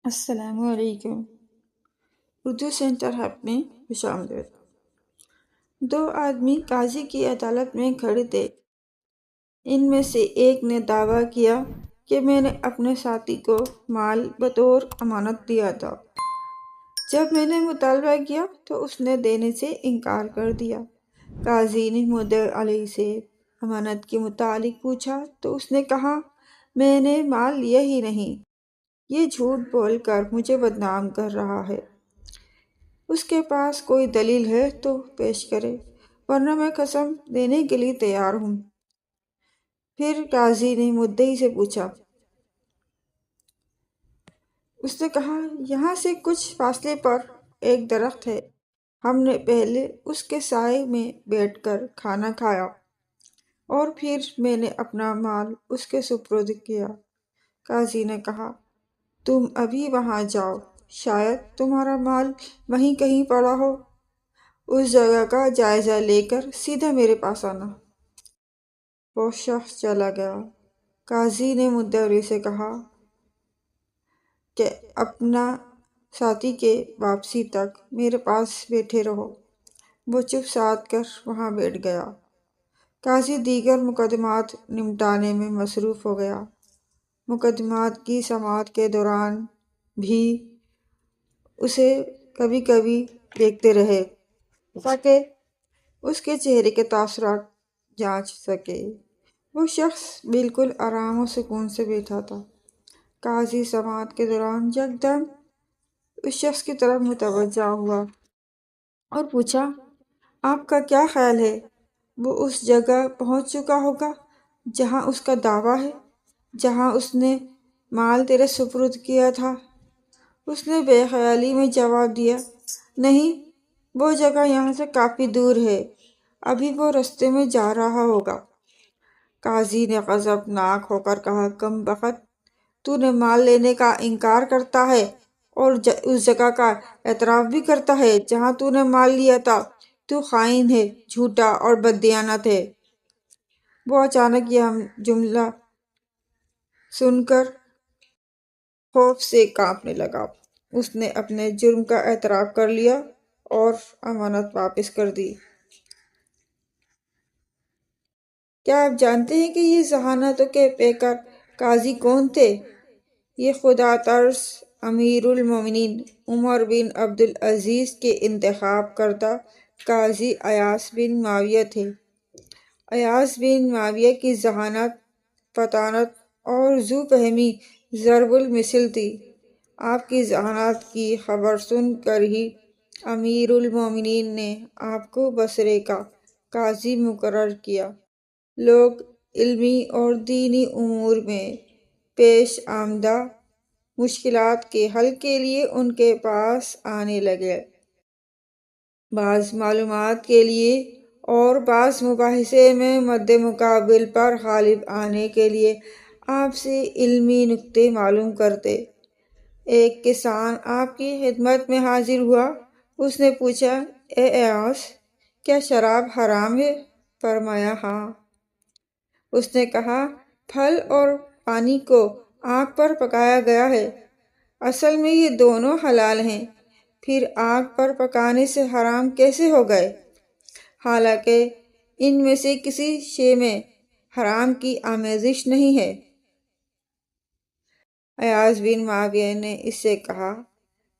السلام علیکم۔ Urdu centre hub میں خوش آمدید۔ دو آدمی قاضی کی عدالت میں کھڑے تھے۔ ان میں سے ایک نے دعویٰ کیا کہ میں نے اپنے ساتھی کو مال بطور امانت دیا تھا۔ جب میں نے مطالبہ کیا تو اس نے دینے سے انکار کر دیا۔ قاضی نے مدعی علیہ سے امانت کے متعلق پوچھا تو اس نے کہا، میں نے مال لیا ہی نہیں، یہ جھوٹ بول کر مجھے بدنام کر رہا ہے۔ اس کے پاس کوئی دلیل ہے تو پیش کرے، ورنہ میں قسم دینے کے لیے تیار ہوں۔ پھر قاضی نے مدعی سے پوچھا۔ اس نے کہا، یہاں سے کچھ فاصلے پر ایک درخت ہے، ہم نے پہلے اس کے سائے میں بیٹھ کر کھانا کھایا اور پھر میں نے اپنا مال اس کے سپرد کیا۔ قاضی نے کہا، تم ابھی وہاں جاؤ، شاید تمہارا مال وہیں کہیں پڑا ہو، اس جگہ کا جائزہ لے کر سیدھا میرے پاس آنا۔ وہ شخص چلا گیا۔ قاضی نے مدعی سے کہا کہ اپنا ساتھی کے واپسی تک میرے پاس بیٹھے رہو۔ وہ چپ سادھ کر وہاں بیٹھ گیا۔ قاضی دیگر مقدمات نمٹانے میں مصروف ہو گیا۔ مقدمات کی سماعت کے دوران بھی اسے کبھی کبھی دیکھتے رہے تاکہ اس کے چہرے کے تاثرات جانچ سکے۔ وہ شخص بالکل آرام و سکون سے بیٹھا تھا۔ قاضی سماعت کے دوران یکدم اس شخص کی طرف متوجہ ہوا اور پوچھا، آپ کا کیا خیال ہے، وہ اس جگہ پہنچ چکا ہوگا جہاں اس کا دعویٰ ہے، جہاں اس نے مال تیرے سپرد کیا تھا؟ اس نے بے خیالی میں جواب دیا، نہیں، وہ جگہ یہاں سے کافی دور ہے، ابھی وہ رستے میں جا رہا ہوگا۔ قاضی نے غضبناک ہو کر کہا، کم بخت، تو نے مال لینے کا انکار کرتا ہے اور اس جگہ کا اعتراف بھی کرتا ہے جہاں تو نے مال لیا تھا۔ تو خائن ہے، جھوٹا اور بددیانت ہے۔ وہ اچانک یہ جملہ سن کر خوف سے کانپنے لگا۔ اس نے اپنے جرم کا اعتراف کر لیا اور امانت واپس کر دی۔ کیا آپ جانتے ہیں کہ یہ ذہانتوں کے پیکر قاضی کون تھے؟ یہ خدا ترس امیر المومنین عمر بن عبدالعزیز کے انتخاب کردہ قاضی ایاس بن معاویہ تھے۔ ایاس بن معاویہ کی ذہانت، فطانت اور ذو فہمی ضرب المثل تھی۔ آپ کی ذہانت کی خبر سن کر ہی امیر المومنین نے آپ کو بصرے کا قاضی مقرر کیا۔ لوگ علمی اور دینی امور میں پیش آمدہ مشکلات کے حل کے لیے ان کے پاس آنے لگے۔ بعض معلومات کے لیے اور بعض مباحثے میں مد مقابل پر غالب آنے کے لیے آپ سے علمی نکتے معلوم کرتے۔ ایک کسان آپ کی خدمت میں حاضر ہوا۔ اس نے پوچھا، اے ایاس، کیا شراب حرام ہے؟ فرمایا، ہاں۔ اس نے کہا، پھل اور پانی کو آگ پر پکایا گیا ہے، اصل میں یہ دونوں حلال ہیں، پھر آگ پر پکانے سے حرام کیسے ہو گئے؟ حالانکہ ان میں سے کسی شے میں حرام کی آمیزش نہیں ہے۔ ایاس بن معاویہ نے اس سے کہا،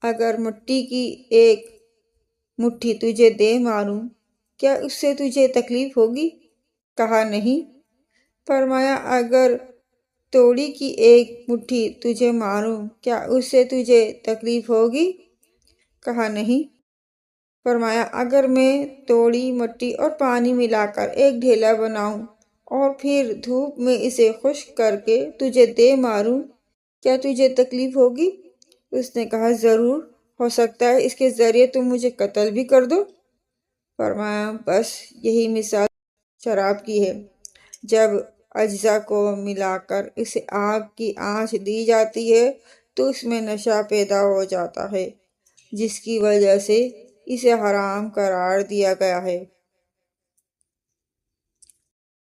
اگر مٹی کی ایک مٹھی تجھے دے ماروں، کیا اس سے تجھے تکلیف ہوگی؟ کہا، نہیں۔ فرمایا، اگر توڑی کی ایک مٹھی تجھے ماروں، کیا اس سے تجھے تکلیف ہوگی؟ کہا، نہیں۔ فرمایا، اگر میں توڑی، مٹی اور پانی ملا کر ایک ڈھیلا بناؤں اور پھر دھوپ میں اسے خشک کر کے تجھے دے ماروں، کیا تجھے تکلیف ہوگی؟ اس نے کہا، ضرور، ہو سکتا ہے اس کے ذریعے تم مجھے قتل بھی کر دو۔ فرمایا، بس یہی مثال شراب کی ہے۔ جب اجزا کو ملا کر اسے آگ کی آنچ دی جاتی ہے تو اس میں نشہ پیدا ہو جاتا ہے، جس کی وجہ سے اسے حرام قرار دیا گیا ہے۔